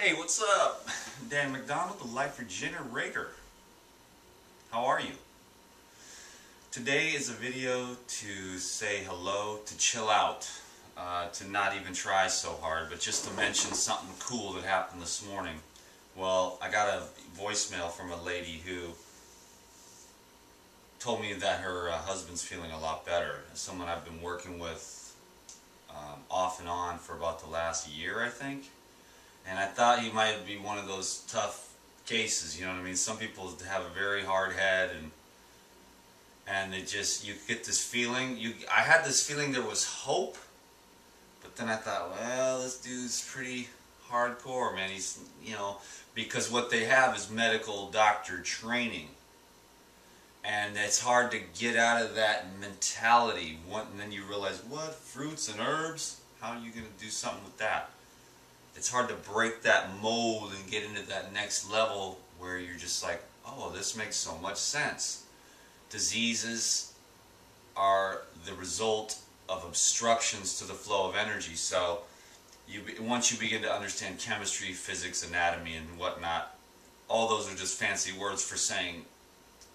Hey, what's up? Dan McDonald, the Life Regenerator. How are you? Today is a video to say hello, to chill out, to not even try so hard, but just to mention something cool that happened this morning. Well, I got a voicemail from a lady who told me that her husband's feeling a lot better. Someone I've been working with off and on for about the last year, I think. And I thought he might be one of those tough cases, you know what I mean? Some people have a very hard head, and it just, you get this feeling. I had this feeling there was hope, but then I thought, well, this dude's pretty hardcore, man. He's, you know, because what they have is medical doctor training. And it's hard to get out of that mentality. And then you realize, what? Fruits and herbs? How are you going to do something with that? It's hard to break that mold and get into that next level where you're just like, oh, this makes so much sense. Diseases are the result of obstructions to the flow of energy. So once you begin to understand chemistry, physics, anatomy, and whatnot, all those are just fancy words for saying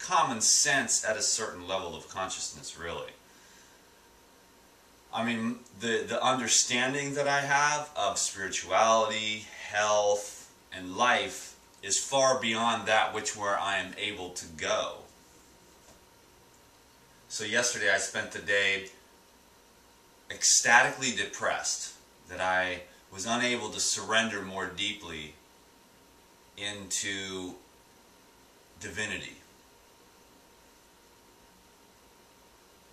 common sense at a certain level of consciousness, really. I mean, the understanding that I have of spirituality, health, and life is far beyond that where I am able to go. So yesterday I spent the day ecstatically depressed that I was unable to surrender more deeply into divinity,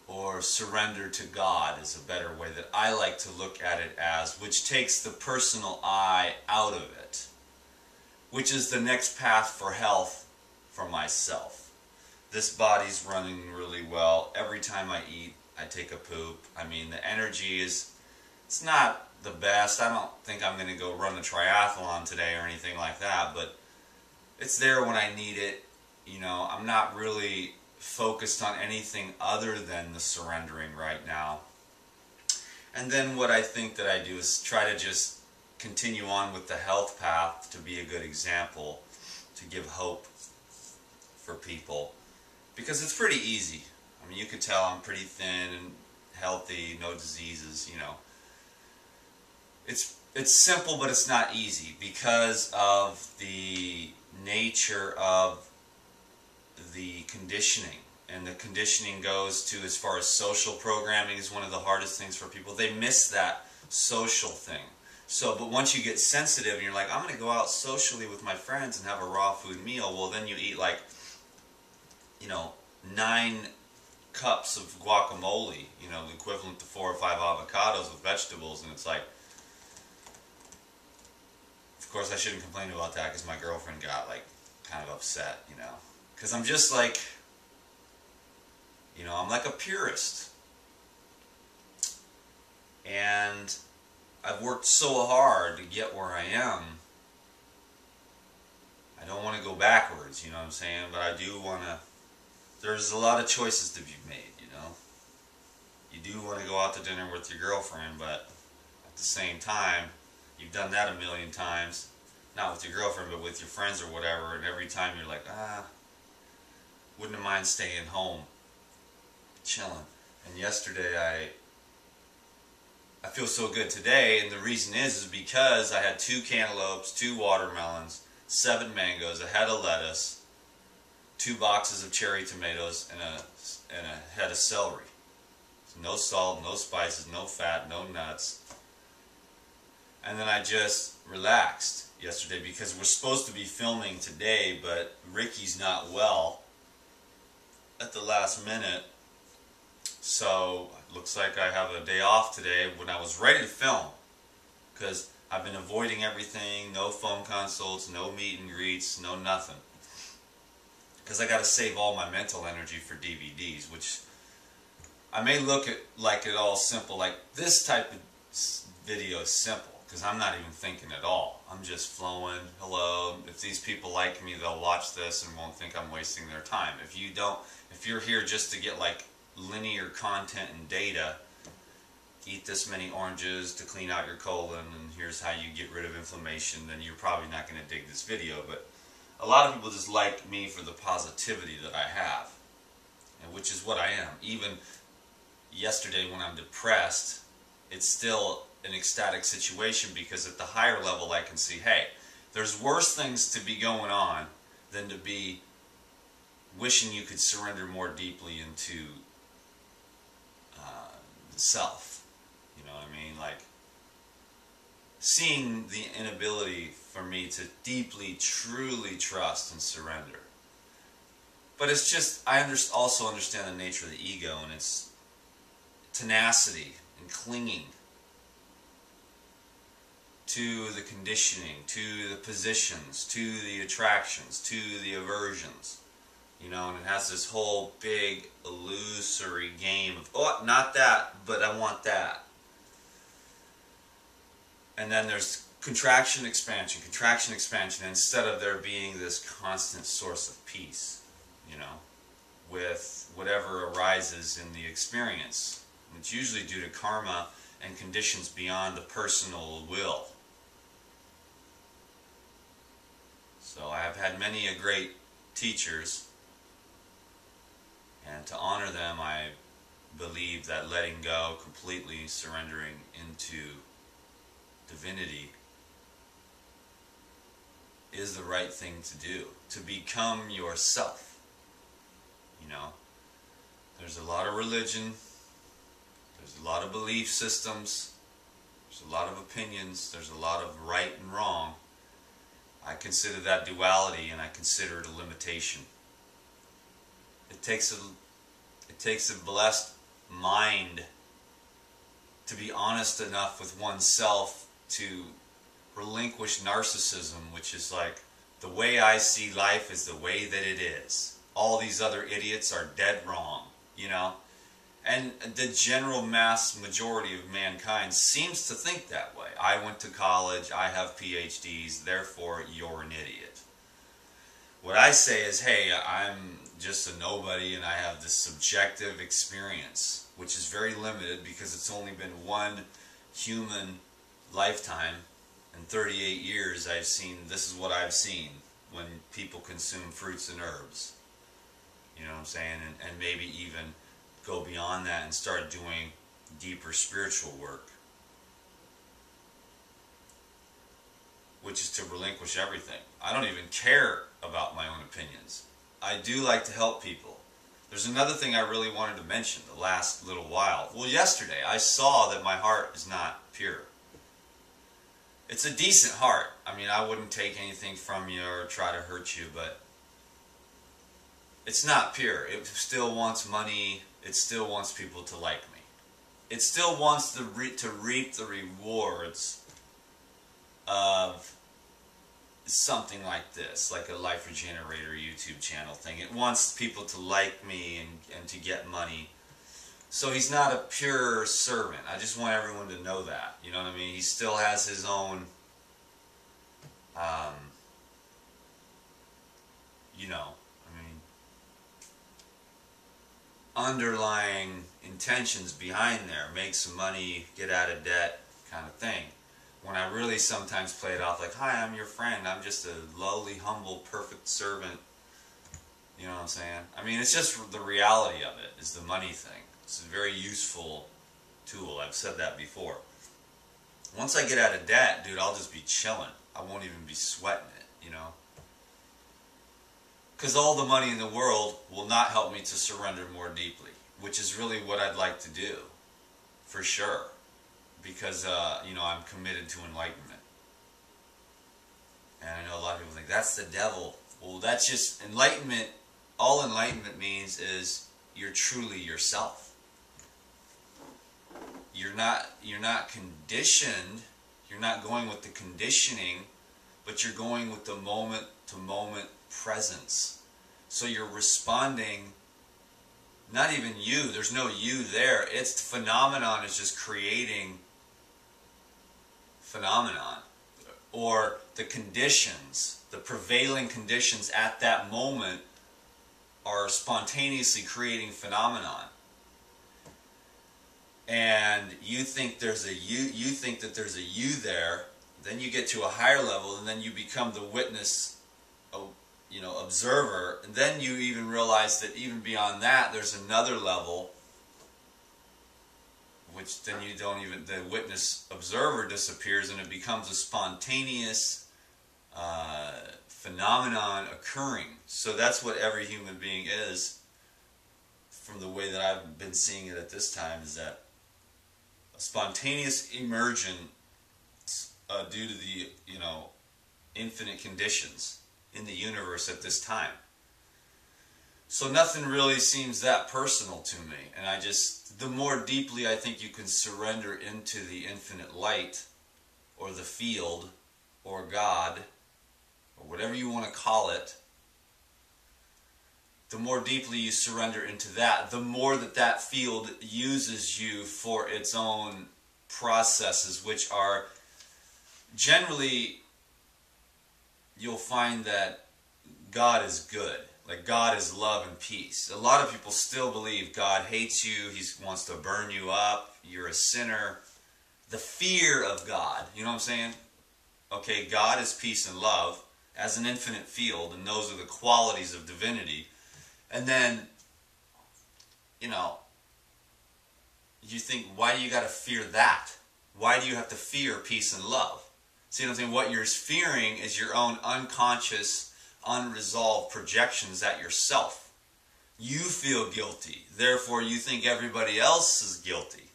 or surrender to God is a better way that I like to look at it as, which takes the personal I out of it, which is the next path for health for myself. This body's running really well. Every time I eat, I take a poop. I mean, the energy it's not the best. I don't think I'm going to go run a triathlon today or anything like that, but it's there when I need it. You know, I'm not really focused on anything other than the surrendering right now. And then what I think that I do is try to just continue on with the health path to be a good example, to give hope for people, because it's pretty easy. I mean, you can tell I'm pretty thin and healthy, no diseases, you know. It's simple, but it's not easy because of the nature of the conditioning. And the conditioning goes to, as far as social programming is one of the hardest things for people. They miss that social thing. So, but once you get sensitive and you're like, I'm going to go out socially with my friends and have a raw food meal, well, then you eat like, you know, 9 cups of guacamole, you know, the equivalent to 4 or 5 avocados with vegetables, and it's like, of course I shouldn't complain about that because my girlfriend got like kind of upset, you know, because I'm just like, you know, I'm like a purist. And I've worked so hard to get where I am. I don't want to go backwards, you know what I'm saying? But I do want to, there's a lot of choices to be made, you know? You do want to go out to dinner with your girlfriend, but at the same time, you've done that a million times. Not with your girlfriend, but with your friends or whatever, and every time you're like, wouldn't mind staying home, chilling. And yesterday I feel so good today, and the reason is because I had 2 cantaloupes, 2 watermelons, 7 mangoes, a head of lettuce, 2 boxes of cherry tomatoes, and a head of celery. So no salt, no spices, no fat, no nuts. And then I just relaxed yesterday because we're supposed to be filming today, but Ricky's not well at the last minute. So it looks like I have a day off today when I was ready to film, because I've been avoiding everything, no phone consults, no meet and greets, no nothing. Because I got to save all my mental energy for DVDs, which I may look at like it all simple, like this type of video is simple, because I'm not even thinking at all. I'm just flowing, hello, if these people like me, they'll watch this and won't think I'm wasting their time. If you don't, if you're here just to get like linear content and data, eat this many oranges to clean out your colon, and here's how you get rid of inflammation, then you're probably not going to dig this video. But a lot of people just like me for the positivity that I have, and which is what I am. Even yesterday when I'm depressed, it's still an ecstatic situation, because at the higher level I can see, hey, there's worse things to be going on than to be wishing you could surrender more deeply into the self. You know what I mean? Like, seeing the inability for me to deeply, truly trust and surrender. But it's just, I also understand the nature of the ego and its tenacity and clinging to the conditioning, to the positions, to the attractions, to the aversions. You know, and it has this whole big illusory game of, oh, not that, but I want that. And then there's contraction, expansion, and instead of there being this constant source of peace, you know, with whatever arises in the experience. It's usually due to karma and conditions beyond the personal will. So I have had many a great teachers, and to honor them, I believe that letting go, completely surrendering into divinity, is the right thing to do, to become yourself. You know, there's a lot of religion, there's a lot of belief systems, there's a lot of opinions, there's a lot of right and wrong. I consider that duality, and I consider it a limitation. It takes a blessed mind to be honest enough with oneself to relinquish narcissism, which is like, the way I see life is the way that it is. All these other idiots are dead wrong, you know? And the general mass majority of mankind seems to think that way. I went to college, I have PhDs, therefore you're an idiot. What I say is, hey, I'm just a nobody, and I have this subjective experience, which is very limited because it's only been one human lifetime. In 38 years I've seen, this is what I've seen when people consume fruits and herbs. You know what I'm saying? And maybe even go beyond that and start doing deeper spiritual work, which is to relinquish everything. I don't even care about my own opinions. I do like to help people. There's another thing I really wanted to mention the last little while. Well, yesterday I saw that my heart is not pure. It's a decent heart. I mean, I wouldn't take anything from you or try to hurt you, but it's not pure. It still wants money. It still wants people to like me. It still wants to reap the rewards of something like this, like a Life Regenerator YouTube channel thing. It wants people to like me and to get money. So he's not a pure servant. I just want everyone to know that. You know what I mean? He still has his own, you know, I mean, underlying intentions behind there. Make some money, get out of debt kind of thing. When I really sometimes play it off like, hi, I'm your friend. I'm just a lowly, humble, perfect servant. You know what I'm saying? I mean, it's just the reality of it is the money thing. It's a very useful tool. I've said that before. Once I get out of debt, dude, I'll just be chilling. I won't even be sweating it, you know? Because all the money in the world will not help me to surrender more deeply, which is really what I'd like to do, for sure. Because, you know, I'm committed to enlightenment. And I know a lot of people think, that's the devil. Well, that's just enlightenment. All enlightenment means is you're truly yourself. You're not conditioned. You're not going with the conditioning, but you're going with the moment-to-moment presence. So you're responding, not even you, there's no you there. It's the phenomenon is just creating phenomenon. Or the conditions, the prevailing conditions at that moment are spontaneously creating phenomenon. and you think there's a you think that there's a you there, then you get to a higher level, and then you become the witness, observer, and then you even realize that even beyond that, there's another level, which then you don't even, the witness observer disappears, and it becomes a spontaneous phenomenon occurring. So that's what every human being is, from the way that I've been seeing it at this time, is that a spontaneous emergence due to the, infinite conditions in the universe at this time. So nothing really seems that personal to me. And the more deeply I think you can surrender into the infinite light, or the field, or God, or whatever you want to call it, the more deeply you surrender into that, the more that field uses you for its own processes, which are generally, you'll find that God is good. Like, God is love and peace. A lot of people still believe God hates you, He wants to burn you up, you're a sinner. The fear of God, you know what I'm saying? Okay, God is peace and love as an infinite field, and those are the qualities of divinity. And then, you think, why do you got to fear that? Why do you have to fear peace and love? See what I'm saying? What you're fearing is your own unconscious, unresolved projections at yourself. You feel guilty. Therefore, you think everybody else is guilty.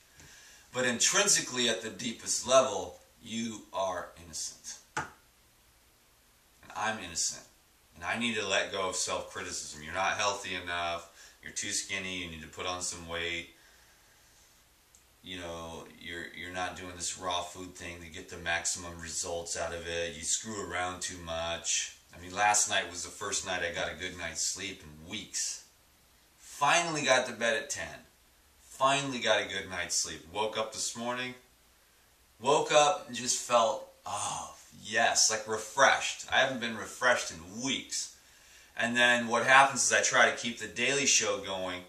But intrinsically, at the deepest level, you are innocent. And I'm innocent. And I need to let go of self-criticism. You're not healthy enough. You're too skinny. You need to put on some weight. You're not doing this raw food thing to get the maximum results out of it. You screw around too much. I mean, last night was the first night I got a good night's sleep in weeks. Finally got to bed at 10. Finally got a good night's sleep. Woke up this morning. Woke up and just felt, oh, yes, like refreshed. I haven't been refreshed in weeks. And then what happens is I try to keep the daily show going.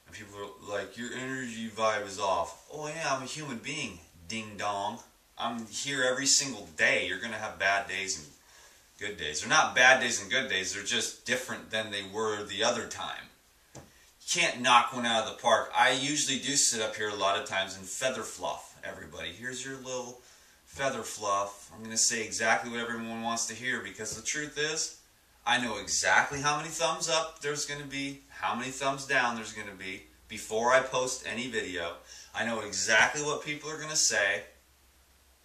And people are like, your energy vibe is off. Oh yeah, I'm a human being, ding dong. I'm here every single day. You're going to have bad days and good days. They're not bad days and good days. They're just different than they were the other time. You can't knock one out of the park. I usually do sit up here a lot of times and feather fluff everybody. Here's your little feather fluff. I'm going to say exactly what everyone wants to hear, because the truth is, I know exactly how many thumbs up there's going to be, how many thumbs down there's going to be before I post any video. I know exactly what people are going to say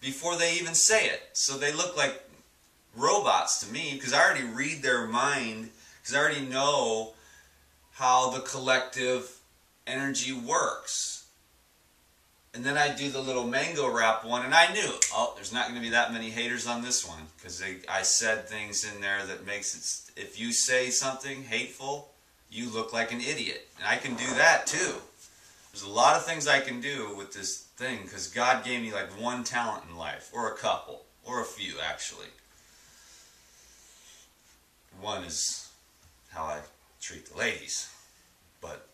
before they even say it. So they look like robots to me, because I already read their mind, because I already know how the collective energy works. And then I do the little mango wrap one, and I knew, oh, there's not going to be that many haters on this one, because I said things in there that makes it, if you say something hateful, you look like an idiot. And I can do that too. There's a lot of things I can do with this thing, because God gave me like one talent in life, or a couple, or a few actually. One is how I treat the ladies, but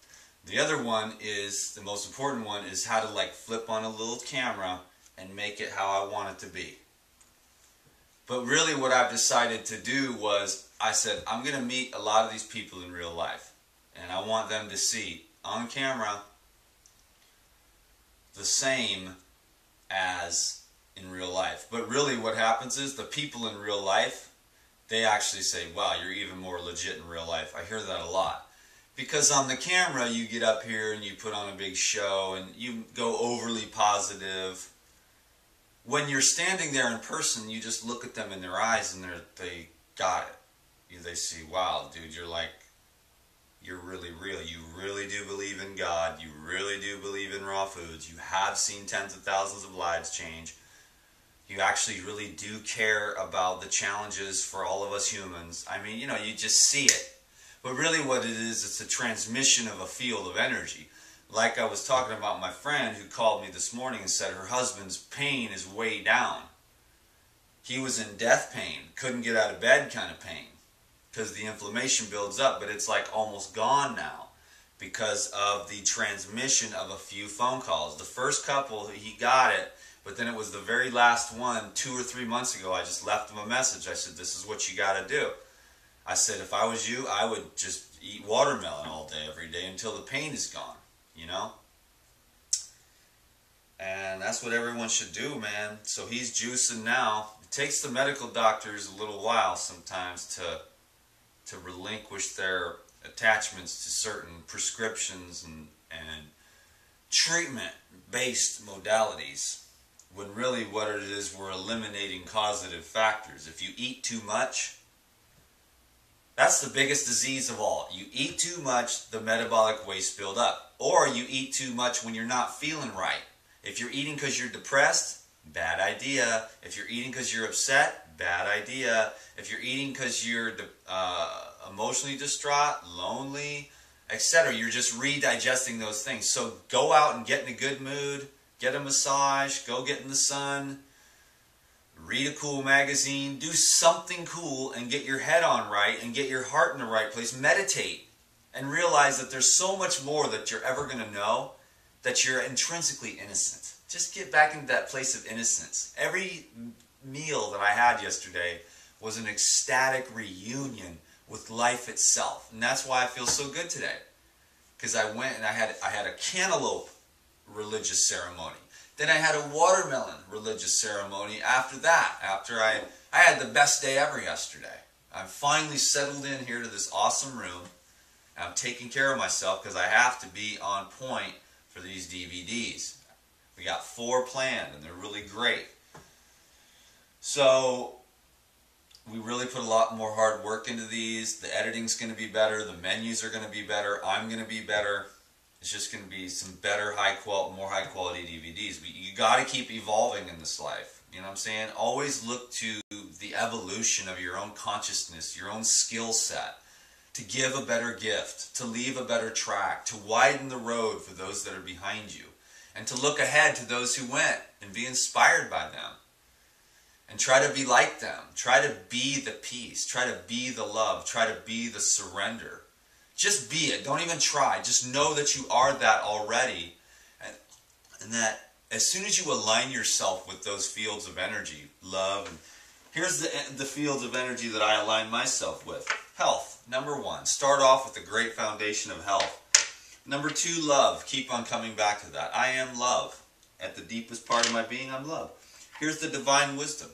the other one is, the most important one, is how to like flip on a little camera and make it how I want it to be. But really what I've decided to do was, I said, I'm going to meet a lot of these people in real life. And I want them to see on camera the same as in real life. But really what happens is, the people in real life, they actually say, wow, you're even more legit in real life. I hear that a lot. Because on the camera, you get up here and you put on a big show and you go overly positive. When you're standing there in person, you just look at them in their eyes and they got it. They see, wow, dude, you're really real. You really do believe in God. You really do believe in raw foods. You have seen tens of thousands of lives change. You actually really do care about the challenges for all of us humans. I mean, you just see it. But really what it is, it's a transmission of a field of energy. Like I was talking about my friend who called me this morning and said her husband's pain is way down. He was in death pain, couldn't get out of bed kind of pain, because the inflammation builds up, but it's like almost gone now. because of the transmission of a few phone calls. The first couple, he got it, but then it was the very last one, 2 or 3 months ago, I just left him a message. I said, this is what you got to do. I said, if I was you, I would just eat watermelon all day, every day, until the pain is gone, you know? And that's what everyone should do, man. So he's juicing now. It takes the medical doctors a little while sometimes to relinquish their attachments to certain prescriptions and treatment-based modalities, when really what it is, we're eliminating causative factors. If you eat too much, that's the biggest disease of all. You eat too much, the metabolic waste build up. Or you eat too much when you're not feeling right. If you're eating because you're depressed, bad idea. If you're eating because you're upset, bad idea. If you're eating because you're emotionally distraught, lonely, etc., you're just redigesting those things. So go out and get in a good mood, get a massage, go get in the sun, read a cool magazine, do something cool and get your head on right and get your heart in the right place. Meditate and realize that there's so much more that you're ever going to know, that you're intrinsically innocent. Just get back into that place of innocence. Every meal that I had yesterday was an ecstatic reunion with life itself. And that's why I feel so good today. Because I went and I had a cantaloupe religious ceremony. Then I had a watermelon religious ceremony after that. After I had the best day ever yesterday. I'm finally settled in here to this awesome room. I'm taking care of myself because I have to be on point for these DVDs. We got 4 planned and they're really great. So we really put a lot more hard work into these. The editing's going to be better. The menus are going to be better. I'm going to be better. It's just going to be some better, more high quality DVDs. But you got to keep evolving in this life. You know what I'm saying? Always look to the evolution of your own consciousness, your own skill set, to give a better gift, to leave a better track, to widen the road for those that are behind you, and to look ahead to those who went and be inspired by them. And try to be like them. Try to be the peace. Try to be the love. Try to be the surrender. Just be it. Don't even try. Just know that you are that already. And that as soon as you align yourself with those fields of energy, love, and here's the fields of energy that I align myself with. Health, number 1. Start off with a great foundation of health. Number 2, love. Keep on coming back to that. I am love. At the deepest part of my being, I'm love. Here's the divine wisdom,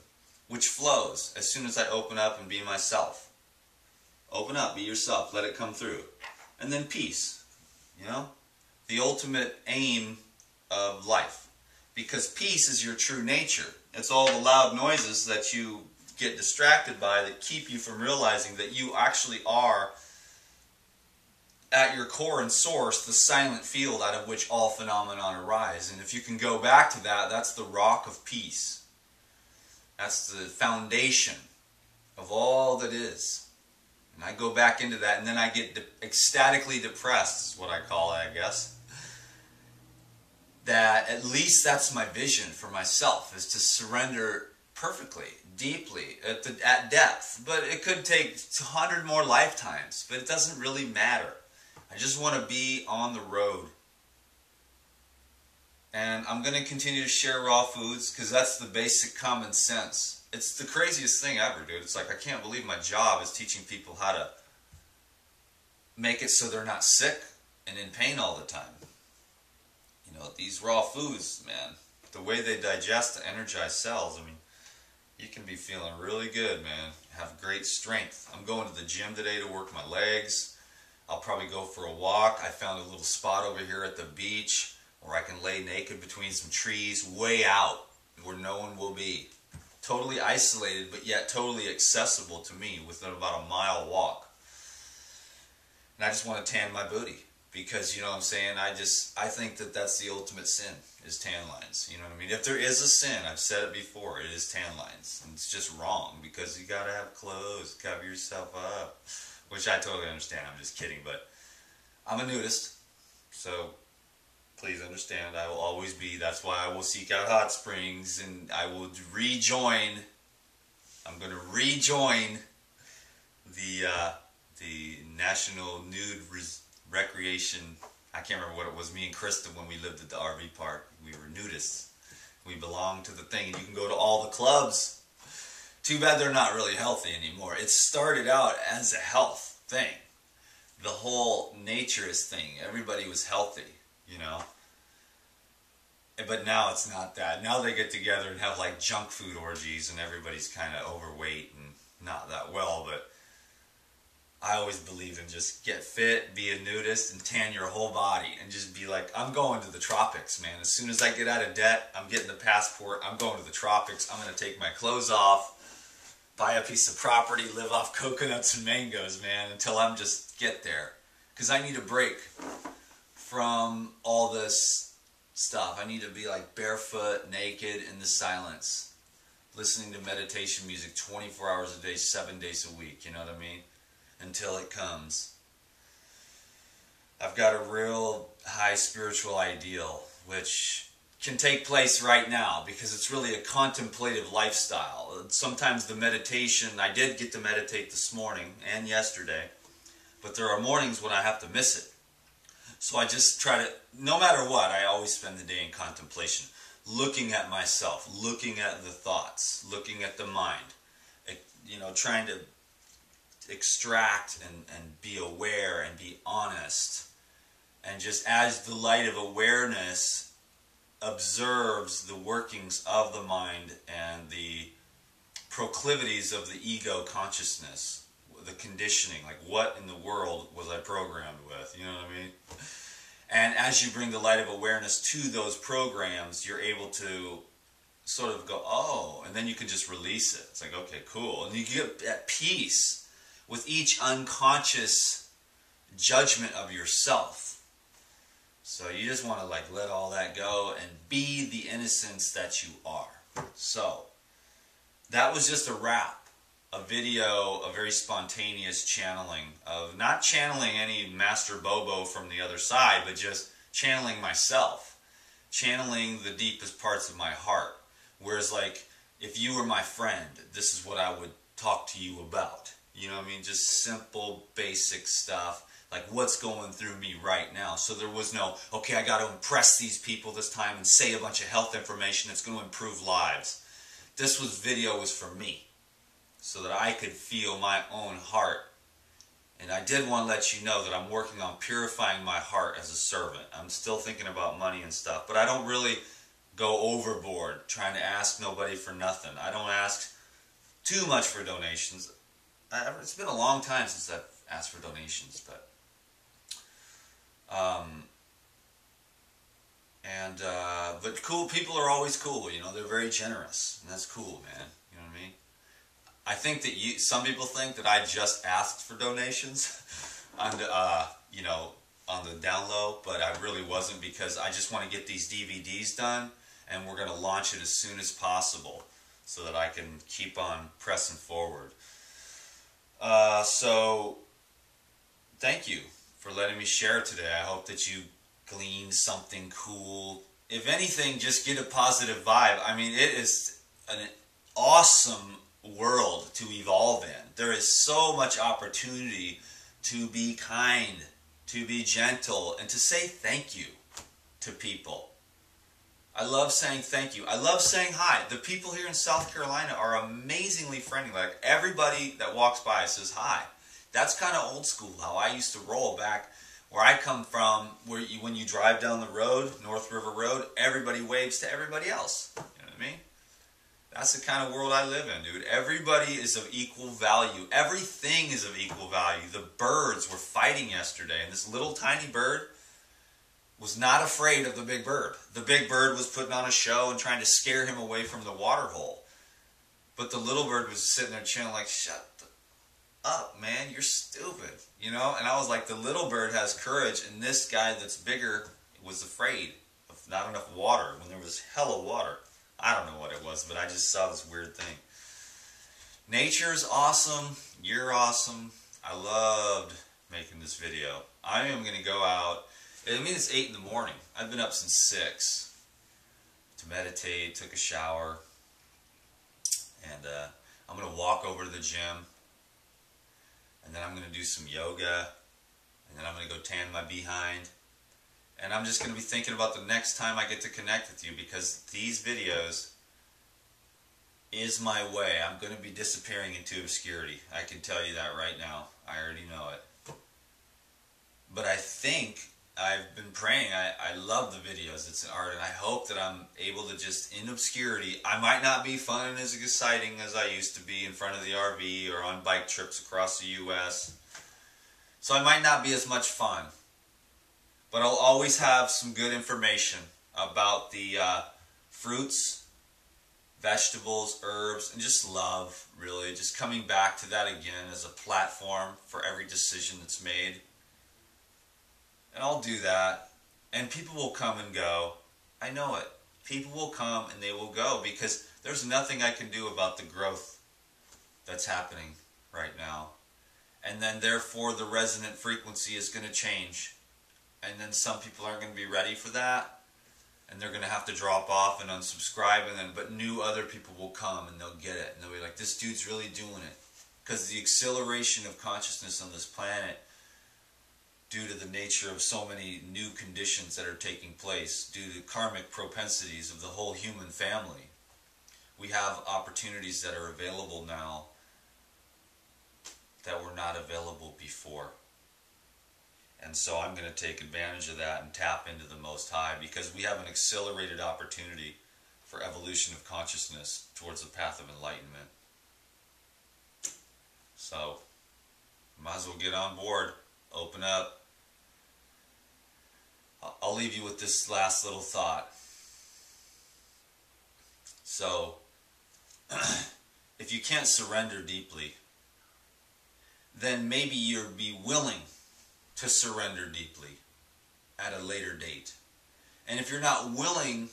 which flows as soon as I open up and be myself. Open up, be yourself, let it come through. And then peace, you know, the ultimate aim of life. Because peace is your true nature. It's all the loud noises that you get distracted by that keep you from realizing that you actually are, at your core and source, the silent field out of which all phenomena arise. And if you can go back to that, that's the rock of peace. That's the foundation of all that is. And I go back into that, and then I get ecstatically depressed, is what I call it, I guess. That at least that's my vision for myself, is to surrender perfectly, deeply, at depth. But it could take 100 more lifetimes, but it doesn't really matter. I just want to be on the road. And I'm going to continue to share raw foods because that's the basic common sense. It's the craziest thing ever, dude. It's like, I can't believe my job is teaching people how to make it so they're not sick and in pain all the time. You know, these raw foods, man, the way they digest to energize cells, I mean, you can be feeling really good, man. Have great strength. I'm going to the gym today to work my legs. I'll probably go for a walk. I found a little spot over here at the beach where I can lay naked between some trees, way out, where no one will be. Totally isolated, but yet totally accessible to me within about a mile walk. And I just want to tan my booty. Because, you know what I'm saying, I think that that's the ultimate sin, is tan lines. You know what I mean? If there is a sin, I've said it before, it is tan lines. And it's just wrong, because you gotta have clothes, cover yourself up. Which I totally understand, I'm just kidding, but I'm a nudist. So please understand, I will always be. That's why I will seek out hot springs, and I will rejoin. I'm going to rejoin the National Nude recreation. I can't remember what it was. Me and Krista, when we lived at the RV park, we were nudists. We belonged to the thing, and you can go to all the clubs. Too bad they're not really healthy anymore. It started out as a health thing. The whole naturist thing. Everybody was healthy, you know. But now it's not that. Now they get together and have like junk food orgies, and everybody's kind of overweight and not that well. But I always believe in just get fit, be a nudist, and tan your whole body, and just be like, I'm going to the tropics, man. As soon as I get out of debt, I'm getting the passport, I'm going to the tropics, I'm going to take my clothes off, buy a piece of property, live off coconuts and mangoes, man, until I'm just get there. Because I need a break from all this stuff. I need to be like barefoot, naked, in the silence, listening to meditation music 24 hours a day, 7 days a week, you know what I mean? Until it comes. I've got a real high spiritual ideal, which can take place right now, because it's really a contemplative lifestyle. Sometimes the meditation, I did get to meditate this morning and yesterday, but there are mornings when I have to miss it. So I just try to, no matter what, I always spend the day in contemplation, looking at myself, looking at the thoughts, looking at the mind, you know, trying to extract and be aware and be honest, and just as the light of awareness observes the workings of the mind and the proclivities of the ego consciousness, the conditioning, like what in the world was I programmed with, you know what I mean? And as you bring the light of awareness to those programs, you're able to sort of go, oh, and then you can just release it. It's like, okay, cool. And you get at peace with each unconscious judgment of yourself. So you just want to like let all that go and be the innocence that you are. So that was just a wrap, a video, a very spontaneous channeling of, not channeling any Master Bobo from the other side, but just channeling myself, channeling the deepest parts of my heart. Whereas like, if you were my friend, this is what I would talk to you about. You know what I mean? Just simple, basic stuff, like what's going through me right now. So there was no, okay, I got to impress these people this time and say a bunch of health information that's going to improve lives. This video was for me, so that I could feel my own heart. And I did want to let you know that I'm working on purifying my heart as a servant. I'm still thinking about money and stuff, but I don't really go overboard trying to ask nobody for nothing. I don't ask too much for donations. It's been a long time since I've asked for donations, but but cool people are always cool, you know. They're very generous, and that's cool, man. You know what I mean? I think that some people think that I just asked for donations, on you know, on the down low, but I really wasn't, because I just want to get these DVDs done, and we're going to launch it as soon as possible, so that I can keep on pressing forward. So, thank you for letting me share today. I hope that you gleaned something cool. If anything, just get a positive vibe. I mean, it is an awesome world to evolve in. There is so much opportunity to be kind, to be gentle, and to say thank you to people. I love saying thank you. I love saying hi. The people here in South Carolina are amazingly friendly. Like, everybody that walks by says hi. That's kind of old school, how I used to roll back where I come from, where when you drive down the road, North River Road, everybody waves to everybody else. You know what I mean? That's the kind of world I live in, dude. Everybody is of equal value. Everything is of equal value. The birds were fighting yesterday, and this little tiny bird was not afraid of the big bird. The big bird was putting on a show and trying to scare him away from the water hole. But the little bird was sitting there chilling like, shut up, man, you're stupid. You know? And I was like, the little bird has courage, and this guy that's bigger was afraid of not enough water when there was hella water. I don't know what it was, but I just saw this weird thing. Nature's awesome. You're awesome. I loved making this video. I am going to go out. I mean, it's 8 in the morning. I've been up since 6 to meditate, took a shower, and I'm going to walk over to the gym, and then I'm going to do some yoga and then I'm going to go tan my behind. And I'm just going to be thinking about the next time I get to connect with you, because these videos is my way. I'm going to be disappearing into obscurity. I can tell you that right now. I already know it. But I think I've been praying. I love the videos. It's an art, and I hope that I'm able to just, in obscurity, I might not be fun and as exciting as I used to be in front of the RV or on bike trips across the U.S. So I might not be as much fun. But I'll always have some good information about the fruits, vegetables, herbs, and just love, really. Just coming back to that again as a platform for every decision that's made. And I'll do that. And people will come and go. I know it. People will come and they will go, because there's nothing I can do about the growth that's happening right now. And then therefore the resonant frequency is going to change. And then some people aren't going to be ready for that, and they're going to have to drop off and unsubscribe, and then but new other people will come and they'll get it, and they'll be like, this dude's really doing it. Because the acceleration of consciousness on this planet, due to the nature of so many new conditions that are taking place, due to karmic propensities of the whole human family, we have opportunities that are available now that were not available before. And so I'm going to take advantage of that and tap into the Most High, because we have an accelerated opportunity for evolution of consciousness towards the path of enlightenment. So, might as well get on board, open up. I'll leave you with this last little thought. So, if you can't surrender deeply, then maybe you'll be willing to surrender deeply at a later date. And if you're not willing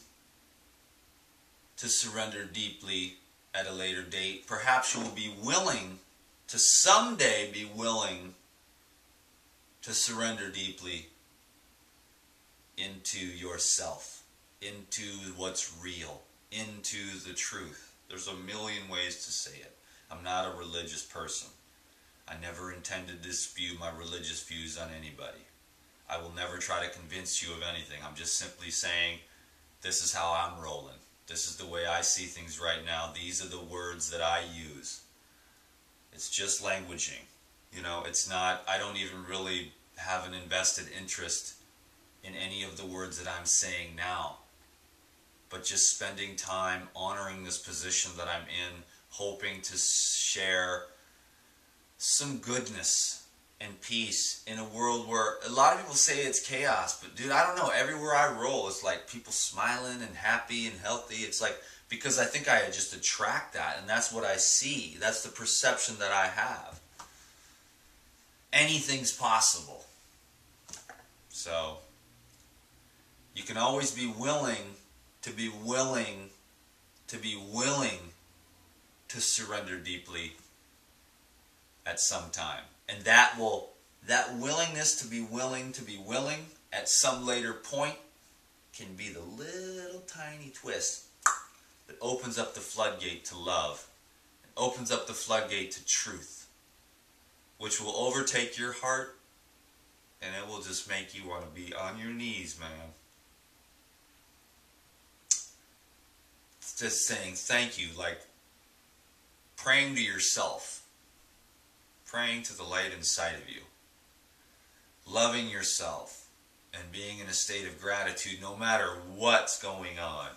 to surrender deeply at a later date, perhaps you will be willing to someday be willing to surrender deeply into yourself, into what's real, into the truth. There's a million ways to say it. I'm not a religious person. I never intended to spew my religious views on anybody. I will never try to convince you of anything. I'm just simply saying, this is how I'm rolling. This is the way I see things right now. These are the words that I use. It's just languaging. You know, it's not, I don't even really have an invested interest in any of the words that I'm saying now. But just spending time honoring this position that I'm in, hoping to share some goodness and peace in a world where a lot of people say it's chaos, but dude, I don't know, everywhere I roll it's like people smiling and happy and healthy. It's like, because I think I just attract that, and that's what I see. That's the perception that I have. Anything's possible. So you can always be willing to to surrender deeply at some time. And that willingness to be willing at some later point can be the little tiny twist that opens up the floodgate to love, and opens up the floodgate to truth, which will overtake your heart, and it will just make you want to be on your knees, man. It's just saying thank you, like praying to yourself, praying to the light inside of you, loving yourself, and being in a state of gratitude no matter what's going on.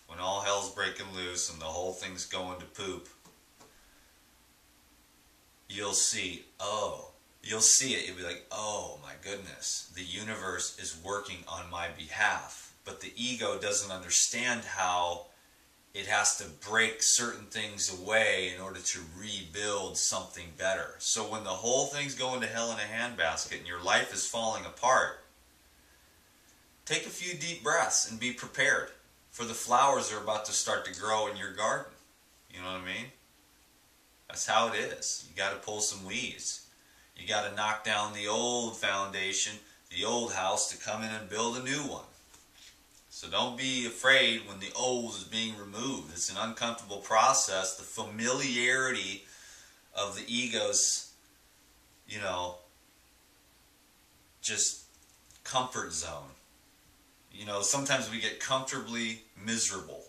When all hell's breaking loose and the whole thing's going to poop, you'll see, you'll see it. You'll be like, oh my goodness, the universe is working on my behalf. But the ego doesn't understand how it has to break certain things away in order to rebuild something better. So when the whole thing's going to hell in a handbasket and your life is falling apart, take a few deep breaths and be prepared, for the flowers are about to start to grow in your garden. You know what I mean? That's how it is. You got to pull some weeds. You got to knock down the old foundation, the old house, to come in and build a new one. So don't be afraid when the old is being removed. It's an uncomfortable process. The familiarity of the ego's, just comfort zone. You know, sometimes we get comfortably miserable.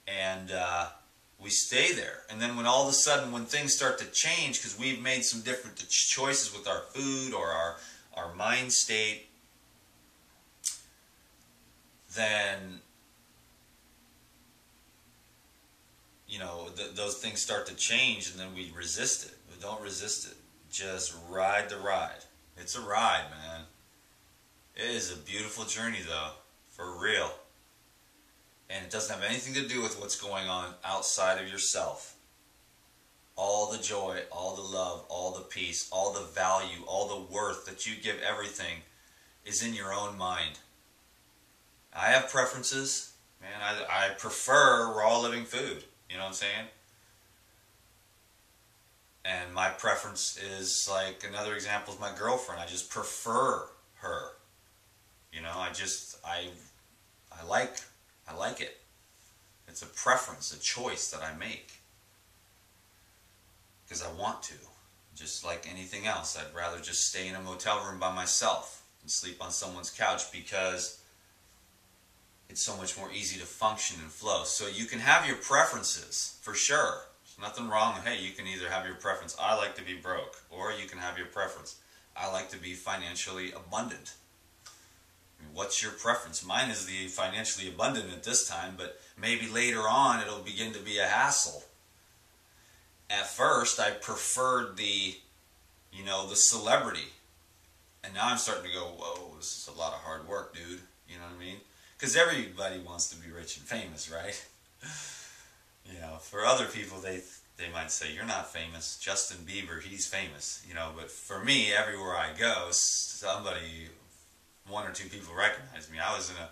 And we stay there. And then when all of a sudden, when things start to change, because we've made some different choices with our food or our mind state, then, you know, those things start to change, and then we resist it. We don't resist it. Just ride the ride. It's a ride, man. It is a beautiful journey, though, for real. And it doesn't have anything to do with what's going on outside of yourself. All the joy, all the love, all the peace, all the value, all the worth that you give everything is in your own mind. I have preferences. Man, I prefer raw living food. You know what I'm saying? And my preference is, like, another example is my girlfriend. I just prefer her. You know, I like it. It's a preference, a choice that I make. Because I want to. Just like anything else. I'd rather just stay in a motel room by myself and sleep on someone's couch, because it's so much more easy to function and flow. So you can have your preferences, for sure. There's nothing wrong. Hey, you can either have your preference, I like to be broke, or you can have your preference, I like to be financially abundant. I mean, what's your preference? Mine is the financially abundant at this time, but maybe later on it'll begin to be a hassle. At first, I preferred the celebrity. And now I'm starting to go, whoa, this is a lot of hard work, dude. You know what I mean? Because everybody wants to be rich and famous, right? You know, for other people, they might say, you're not famous. Justin Bieber, he's famous. You know, but for me, everywhere I go, one or two people recognize me. I was in a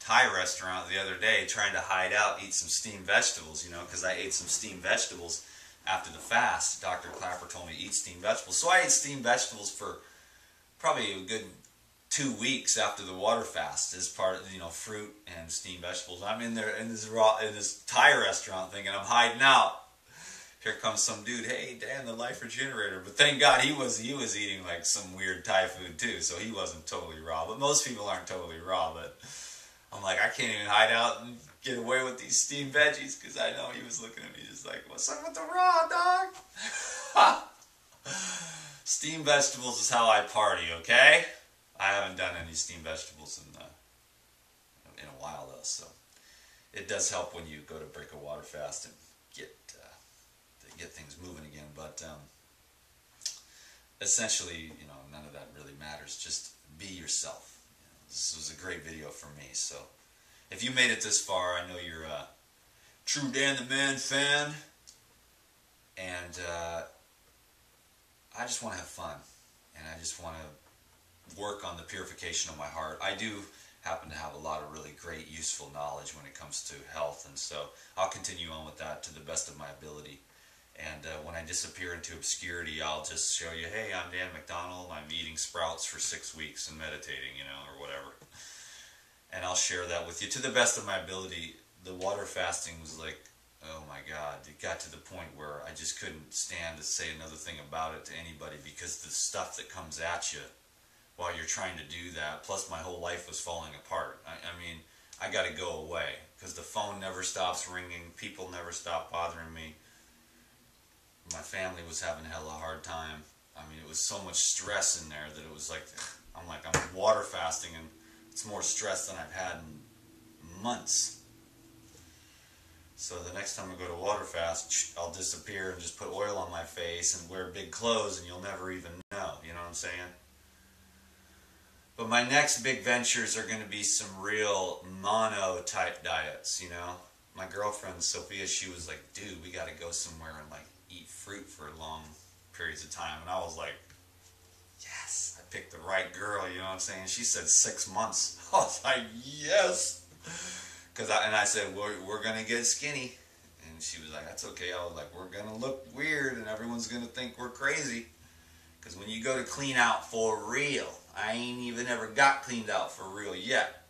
Thai restaurant the other day trying to hide out, eat some steamed vegetables, you know, because I ate some steamed vegetables after the fast. Dr. Clapper told me to eat steamed vegetables. So I ate steamed vegetables for probably a good 2 weeks after the water fast, as part of, you know, fruit and steamed vegetables. I'm in there in this Thai restaurant thinking I'm hiding out. Here comes some dude, hey Dan, the Life Regenerator. But thank God he was eating like some weird Thai food too, so he wasn't totally raw. But most people aren't totally raw. But I'm like, I can't even hide out and get away with these steamed veggies, because I know he was looking at me just like, what's up with the raw, dog? Steamed vegetables is how I party, okay? I haven't done any steamed vegetables in a while though, so it does help when you go to break a water fast and get things moving again. But essentially, you know, none of that really matters. Just be yourself. You know, this was a great video for me. So if you made it this far, I know you're a true Dan the Man fan, and I just want to have fun, and I just want to work on the purification of my heart. I do happen to have a lot of really great, useful knowledge when it comes to health, and so I'll continue on with that to the best of my ability. And when I disappear into obscurity, I'll just show you, hey, I'm Dan McDonald, I'm eating sprouts for 6 weeks and meditating, you know, or whatever. And I'll share that with you to the best of my ability. The water fasting was like, oh my God, it got to the point where I just couldn't stand to say another thing about it to anybody, because the stuff that comes at you while you're trying to do that, plus my whole life was falling apart. I mean, I got to go away, because the phone never stops ringing, people never stop bothering me. My family was having a hell of a hard time. I mean, it was so much stress in there that it was like, I'm water fasting, and it's more stress than I've had in months. So the next time I go to water fast, I'll disappear and just put oil on my face and wear big clothes, and you'll never even know. You know what I'm saying? But my next big ventures are going to be some real mono-type diets, you know? My girlfriend, Sophia, she was like, dude, we got to go somewhere and, like, eat fruit for long periods of time. And I was like, yes, I picked the right girl, you know what I'm saying? She said 6 months. I was like, yes. I said, we're going to get skinny. And she was like, that's okay. I was like, we're going to look weird and everyone's going to think we're crazy. Because when you go to clean out for real, I ain't even ever got cleaned out for real yet.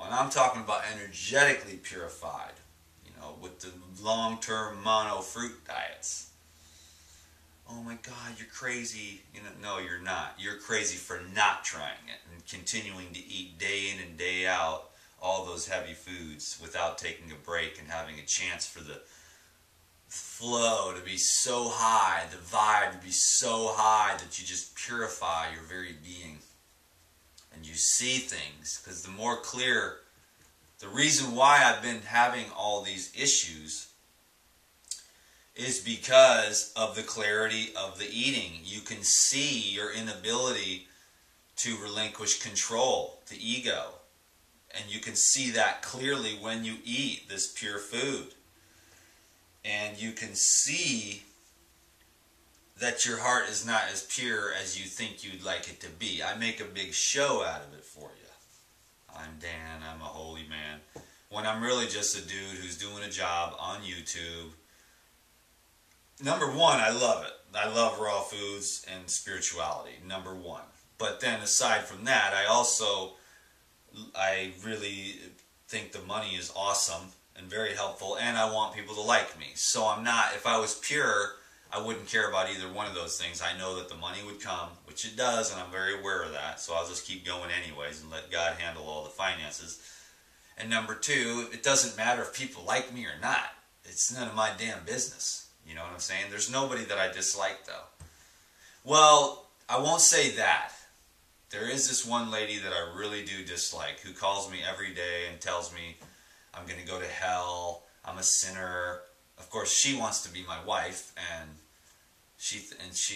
And I'm talking about energetically purified, you know, with the long-term mono fruit diets. oh my God, you're crazy. You know, no, you're not. You're crazy for not trying it and continuing to eat day in and day out all those heavy foods without taking a break and having a chance for the flow to be so high, the vibe to be so high that you just purify your very being and you see things. Because the more clear, the reason why I've been having all these issues is because of the clarity of the eating. You can see your inability to relinquish control, the ego. And you can see that clearly when you eat this pure food. And you can see that your heart is not as pure as you think you'd like it to be. I make a big show out of it for you. I'm Dan, I'm a holy man. When I'm really just a dude who's doing a job on YouTube. Number one, I love it. I love raw foods and spirituality, number one. But then aside from that, I really think the money is awesome and very helpful, and I want people to like me. So I'm not, if I was pure, I wouldn't care about either one of those things. I know that the money would come, which it does, and I'm very aware of that. So I'll just keep going anyways and let God handle all the finances. And number two, it doesn't matter if people like me or not. It's none of my damn business. You know what I'm saying? There's nobody that I dislike, though. Well, I won't say that. There is this one lady that I really do dislike who calls me every day and tells me I'm going to go to hell, I'm a sinner. Of course, she wants to be my wife, and she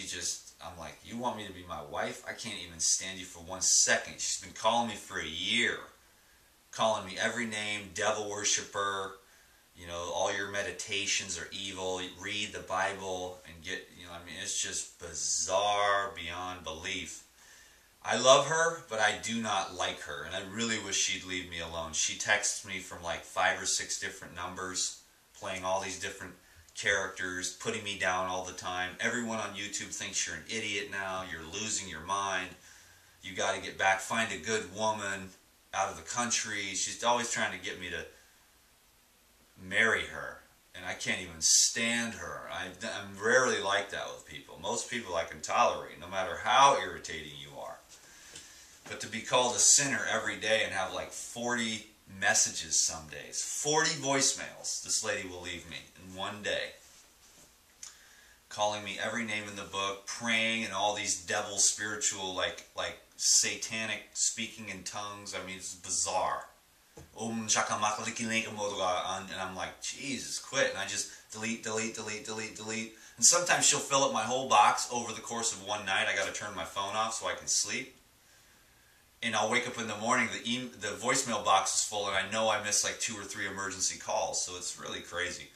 just, I'm like, you want me to be my wife? I can't even stand you for 1 second. She's been calling me for a year, calling me every name, devil worshiper. You know, all your meditations are evil. Read the Bible and get, you know, I mean, it's just bizarre beyond belief. I love her, but I do not like her, and I really wish she'd leave me alone. She texts me from like 5 or 6 different numbers, playing all these different characters, putting me down all the time. Everyone on YouTube thinks you're an idiot now. You're losing your mind. You got to get back. Find a good woman out of the country. She's always trying to get me to marry her, and I can't even stand her. I'm rarely like that with people. Most people I can tolerate, no matter how irritating you are. But to be called a sinner every day and have like 40 messages some days, 40 voicemails this lady will leave me in one day, calling me every name in the book, praying, and all these devil spiritual, like satanic speaking in tongues. I mean, it's bizarre. And I'm like, Jesus, quit. And I just delete. And sometimes she'll fill up my whole box over the course of one night. I got to turn my phone off so I can sleep. And I'll wake up in the morning, the voicemail box is full, and I know I missed like 2 or 3 emergency calls. So it's really crazy.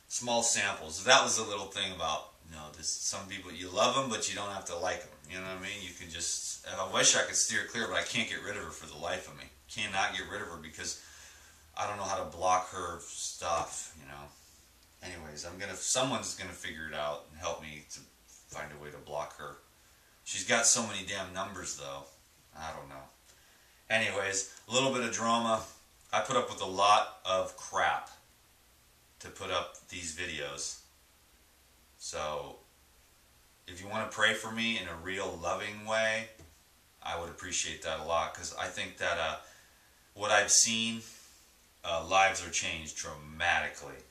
Small samples. That was a little thing about, you know, some people, you love them, but you don't have to like them. You know what I mean? You can just, I wish I could steer clear, but I can't get rid of her for the life of me. Cannot get rid of her because I don't know how to block her stuff, you know. Anyways, someone's gonna figure it out and help me to find a way to block her. She's got so many damn numbers, though. I don't know. Anyways, a little bit of drama. I put up with a lot of crap to put up these videos. So, if you want to pray for me in a real loving way, I would appreciate that a lot, because I think that what I've seen, lives are changed dramatically.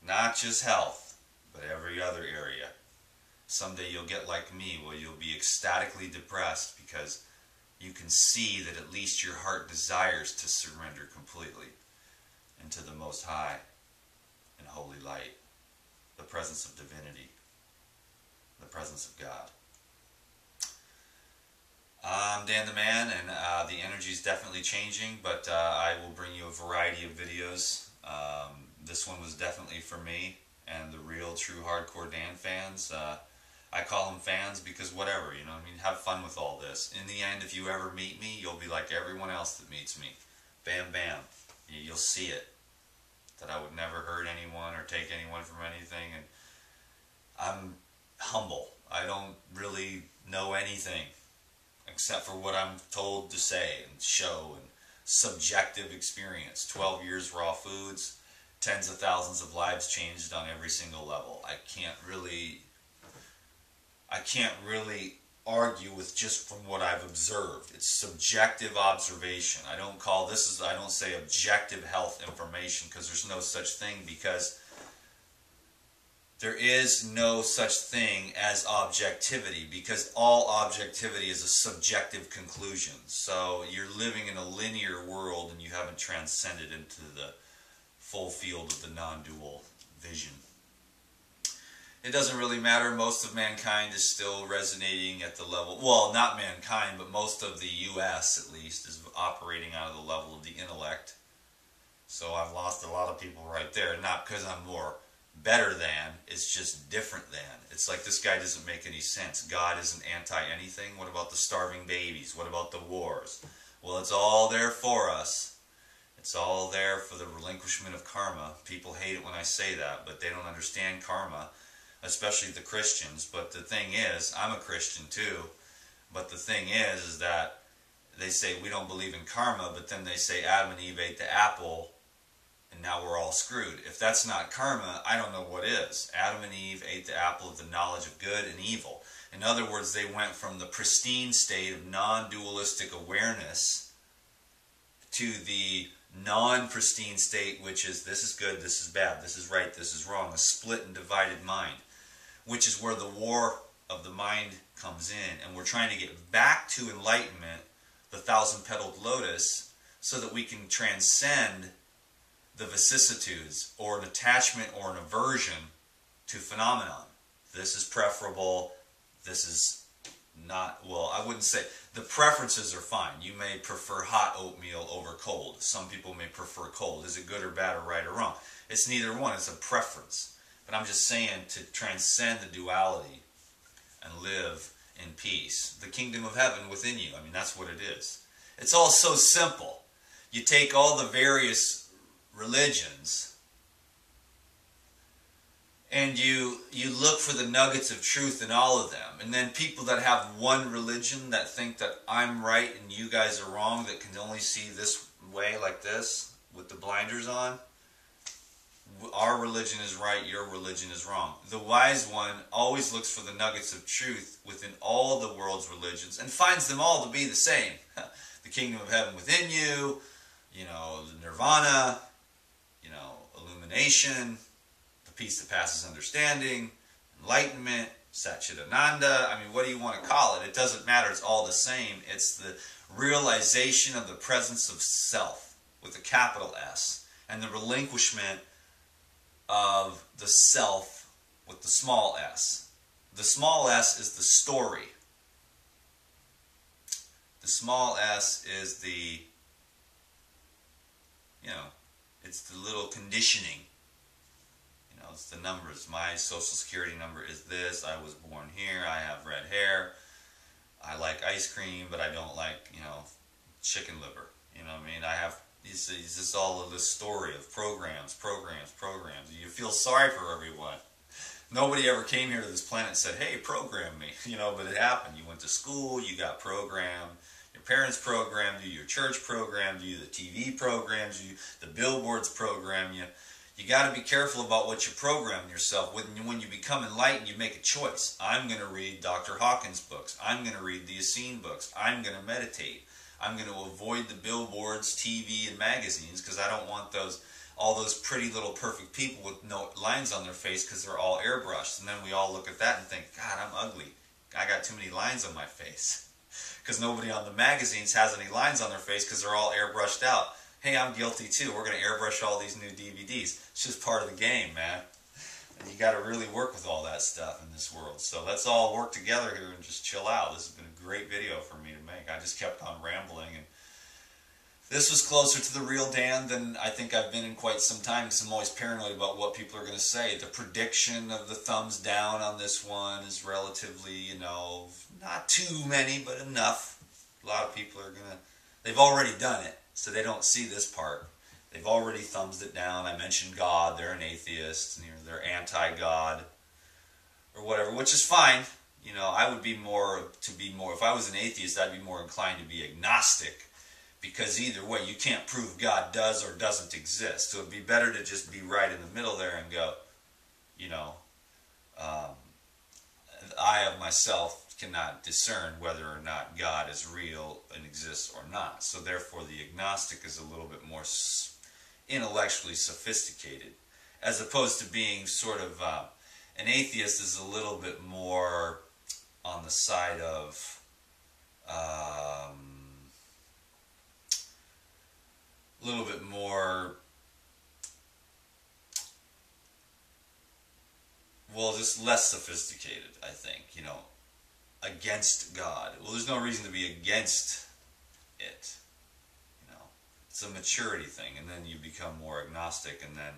Not just health, but every other area. Someday you'll get like me, where you'll be ecstatically depressed because you can see that at least your heart desires to surrender completely into the Most High and holy light, the presence of divinity, the presence of God. I'm Dan the Man, and the energy is definitely changing, but I will bring you a variety of videos. This one was definitely for me and the real, true, hardcore Dan fans. I call them fans because whatever, you know what I mean? Have fun with all this. In the end, if you ever meet me, you'll be like everyone else that meets me. Bam, bam. You'll see it. That I would never hurt anyone or take anyone from anything. And I'm humble. I don't really know anything except for what I'm told to say and show, and subjective experience. 12 years raw foods, tens of thousands of lives changed on every single level. I can't really I can't really argue with just from what I've observed. It's subjective observation. I don't say objective health information, because there's no such thing, because there is no such thing as objectivity, because all objectivity is a subjective conclusion. So you're living in a linear world and you haven't transcended into the full field of the non-dual vision. It doesn't really matter. Most of mankind is still resonating at the level, well, not mankind, but most of the U.S. at least is operating out of the level of the intellect. So I've lost a lot of people right there, not because I'm more better than, it's just different than. It's like, this guy doesn't make any sense. God isn't anti-anything. What about the starving babies? What about the wars? Well, it's all there for us. It's all there for the relinquishment of karma. People hate it when I say that, but they don't understand karma, especially the Christians. But the thing is, I'm a Christian too, but the thing is that they say we don't believe in karma, but then they say Adam and Eve ate the apple, and now we're all screwed. If that's not karma, I don't know what is. Adam and Eve ate the apple of the knowledge of good and evil. In other words, they went from the pristine state of non-dualistic awareness to the non-pristine state, which is, this is good, this is bad, this is right, this is wrong, a split and divided mind, which is where the war of the mind comes in. And we're trying to get back to enlightenment, the thousand-petaled lotus, so that we can transcend the vicissitudes, or an attachment or an aversion to phenomenon. This is preferable, this is not, well, I wouldn't say, the preferences are fine. You may prefer hot oatmeal over cold. Some people may prefer cold. Is it good or bad or right or wrong? It's neither one, it's a preference. But I'm just saying, to transcend the duality and live in peace. The kingdom of heaven within you, I mean, that's what it is. It's all so simple. You take all the various religions and you look for the nuggets of truth in all of them, and then people that have one religion that think that I'm right and you guys are wrong, that can only see this way, like this, with the blinders on. Our religion is right, your religion is wrong. The wise one always looks for the nuggets of truth within all the world's religions and finds them all to be the same. The kingdom of heaven within you, nirvana, illumination, the peace that passes understanding, enlightenment, Satchidananda. I mean, what do you want to call it? It doesn't matter. It's all the same. It's the realization of the presence of self with a capital S, and the relinquishment of the self with the small s. The small s is the story. The small s is the, it's the little conditioning. It's the numbers. My social security number is this. I was born here. I have red hair. I like ice cream, but I don't like, chicken liver. You know what I mean? I have, it's just all of this story of programs. You feel sorry for everyone. Nobody ever came here to this planet and said, hey, program me. But it happened. You went to school, you got programmed. Your parents programmed you, your church programmed you, the TV programs you, the billboards program you. You got to be careful about what you program yourself. When you become enlightened, you make a choice. I'm going to read Dr. Hawkins' books. I'm going to read the Essene books. I'm going to meditate. I'm going to avoid the billboards, TV, and magazines, because I don't want all those pretty little perfect people with no lines on their face, because they're all airbrushed. And then we all look at that and think, God, I'm ugly. I got too many lines on my face. Because nobody on the magazines has any lines on their face, because they're all airbrushed out. Hey, I'm guilty too. We're going to airbrush all these new DVDs. It's just part of the game, man. And you got to really work with all that stuff in this world. So let's all work together here and just chill out. This has been a great video for me to make. I just kept on rambling, and this was closer to the real Dan than I think I've been in quite some time, because I'm always paranoid about what people are going to say. The prediction of the thumbs down on this one is relatively, not too many, but enough. A lot of people are going to, they've already done it, so they don't see this part. They've already thumbs it down. I mentioned God, they're an atheist, and they're anti-God, or whatever, which is fine. I would be more, if I was an atheist, I'd be more inclined to be agnostic, because either way, you can't prove God does or doesn't exist. So it'd be better to just be right in the middle there and go, I of myself cannot discern whether or not God is real and exists or not. So therefore the agnostic is a little bit more intellectually sophisticated, as opposed to being sort of an atheist is a little bit more on the side of a little bit more, well, just less sophisticated, I think, you know, against God. Well, there's no reason to be against it, you know. It's a maturity thing, and then you become more agnostic, and then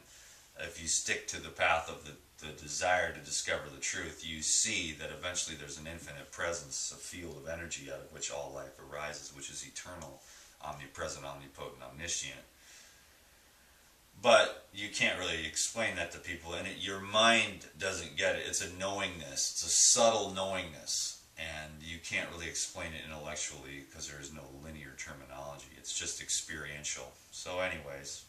if you stick to the path of the desire to discover the truth, you see that eventually there's an infinite presence, a field of energy out of which all life arises, which is eternal, omnipresent, omnipotent, omniscient. But you can't really explain that to people, and your mind doesn't get it. It's a knowingness. It's a subtle knowingness, and you can't really explain it intellectually because there is no linear terminology. It's just experiential. So anyways,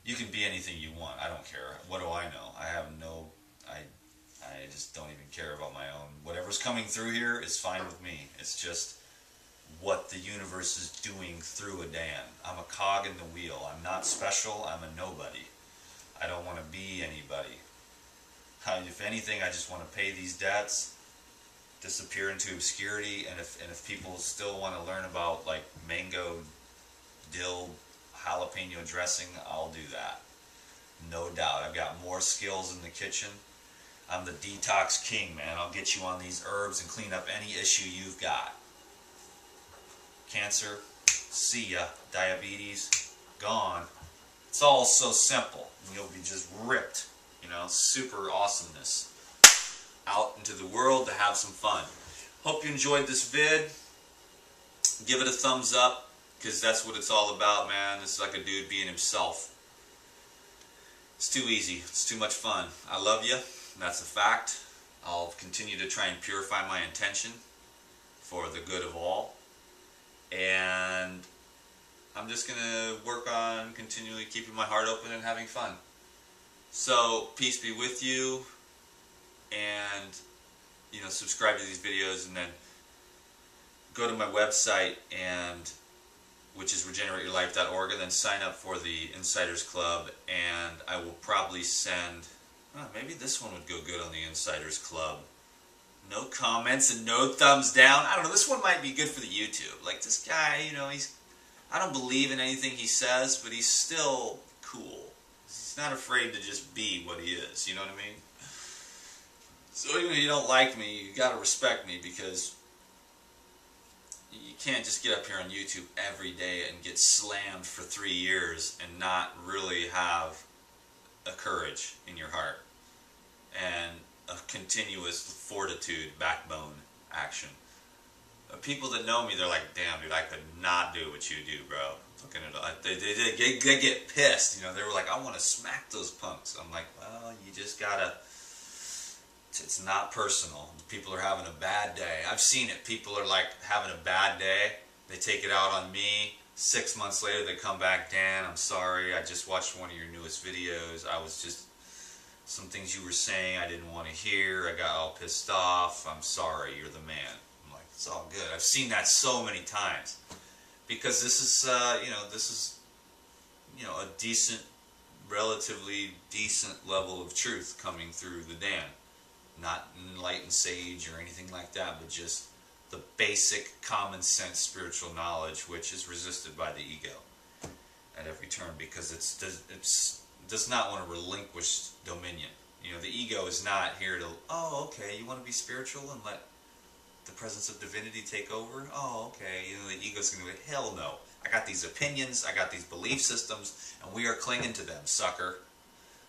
you can be anything you want. I don't care. What do I know? I have no... I just don't even care about my own... Whatever's coming through here is fine with me. It's just what the universe is doing through a Dan. I'm a cog in the wheel. I'm not special. I'm a nobody. I don't want to be anybody. If anything, I just want to pay these debts, disappear into obscurity, and if people still want to learn about like mango, dill, jalapeno dressing, I'll do that. No doubt. I've got more skills in the kitchen. I'm the detox king, man. I'll get you on these herbs and clean up any issue you've got. Cancer, see ya. Diabetes, gone. It's all so simple. You'll be just ripped. You know, super awesomeness. Out into the world to have some fun. Hope you enjoyed this vid. Give it a thumbs up, because that's what it's all about, man. It's like a dude being himself. It's too easy. It's too much fun. I love you. That's a fact. I'll continue to try and purify my intention for the good of all. And I'm just going to work on continually keeping my heart open and having fun. So, peace be with you. And, you know, subscribe to these videos, and then go to my website, and which is regenerate-your-life.org, and then sign up for the Insiders Club, and I will probably send, maybe this one would go good on the Insiders Club. No comments and no thumbs down. I don't know, this one might be good for the YouTube. Like, this guy, you know, I don't believe in anything he says, but he's still cool. He's not afraid to just be what he is, you know what I mean? So even if you don't like me, you gotta respect me, because you can't just get up here on YouTube every day and get slammed for 3 years and not really have a courage in your heart and a continuous fortitude, backbone action. People that know me, they're like, damn, dude, I could not do what you do, bro. Looking at it, they get pissed. You know, they were like, I want to smack those punks. I'm like, well, you just gotta. It's not personal. People are having a bad day. I've seen it. People are like having a bad day. They take it out on me. 6 months later, they come back, Dan, I'm sorry. I just watched one of your newest videos. I was just, some things you were saying I didn't want to hear. I got all pissed off. I'm sorry. You're the man. I'm like, it's all good. I've seen that so many times. Because this is, a decent, relatively decent level of truth coming through the Dan. Not enlightened sage or anything like that, but just the basic common sense spiritual knowledge, which is resisted by the ego at every turn, because it does not want to relinquish dominion. You know, the ego is not here to, oh, okay, you want to be spiritual and let the presence of divinity take over? Oh, okay. You know, the ego's going to be like, hell no. I got these opinions, I got these belief systems, and we are clinging to them, sucker.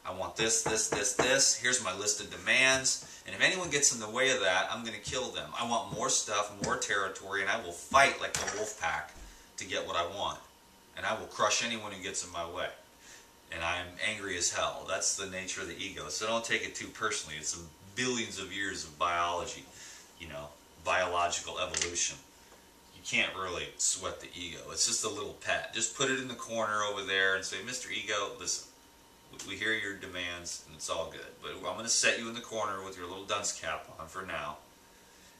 I want this, this, this, this. Here's my list of demands. And if anyone gets in the way of that, I'm going to kill them. I want more stuff, more territory, and I will fight like the wolf pack to get what I want. And I will crush anyone who gets in my way. And I'm angry as hell. That's the nature of the ego. So don't take it too personally. It's billions of years of biology, you know, biological evolution. You can't really sweat the ego. It's just a little pet. Just put it in the corner over there and say, Mr. Ego, listen. We hear your demands, and it's all good. But I'm going to set you in the corner with your little dunce cap on for now.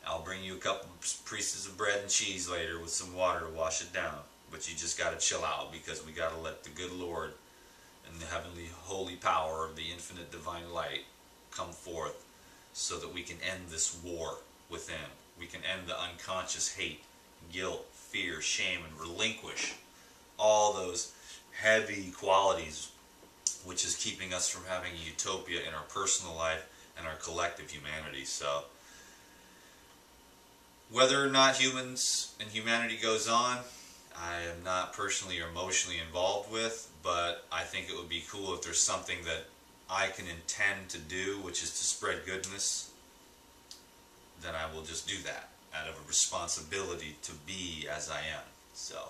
I'll bring you a couple pieces of bread and cheese later with some water to wash it down. But you just got to chill out, because we got to let the good Lord and the heavenly holy power of the infinite divine light come forth, so that we can end this war within. We can end the unconscious hate, guilt, fear, shame, and relinquish all those heavy qualities which is keeping us from having a utopia in our personal life and our collective humanity. So whether or not humans and humanity goes on, I am not personally or emotionally involved with, but I think it would be cool if there's something that I can intend to do, which is to spread goodness, then I will just do that out of a responsibility to be as I am. So